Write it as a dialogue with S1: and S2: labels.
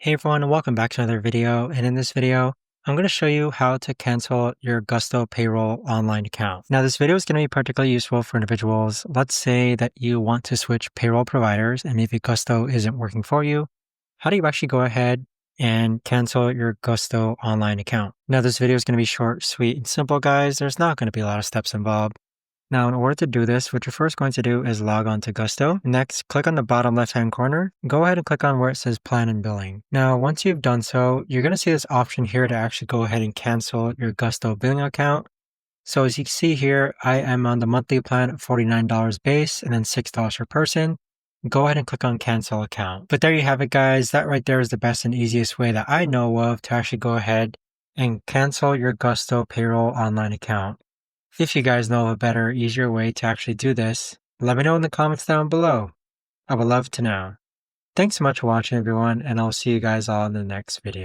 S1: Hey everyone, and welcome back to another video. And in this video, I'm going to show you how to cancel your Gusto Payroll online account. Now, this video is going to be particularly useful for individuals. Let's say that you want to switch payroll providers and maybe Gusto isn't working for you. How do you actually go ahead and cancel your Gusto online account? Now, this video is going to be short, sweet, and simple, guys. There's not going to be a lot of steps involved. Now, in order to do this, what you're first going to do is log on to Gusto. Next, click on the bottom left-hand corner. Go ahead and click on where it says Plan and Billing. Now, once you've done so, you're going to see this option here to actually go ahead and cancel your Gusto billing account. So as you can see here, I am on the monthly plan at $49 base and then $6 per person. Go ahead and click on Cancel Account. But there you have it, guys. That right there is the best and easiest way that I know of to actually go ahead and cancel your Gusto Payroll online account. If you guys know of a better, easier way to actually do this, let me know in the comments down below. I would love to know. Thanks so much for watching, everyone, and I'll see you guys all in the next video.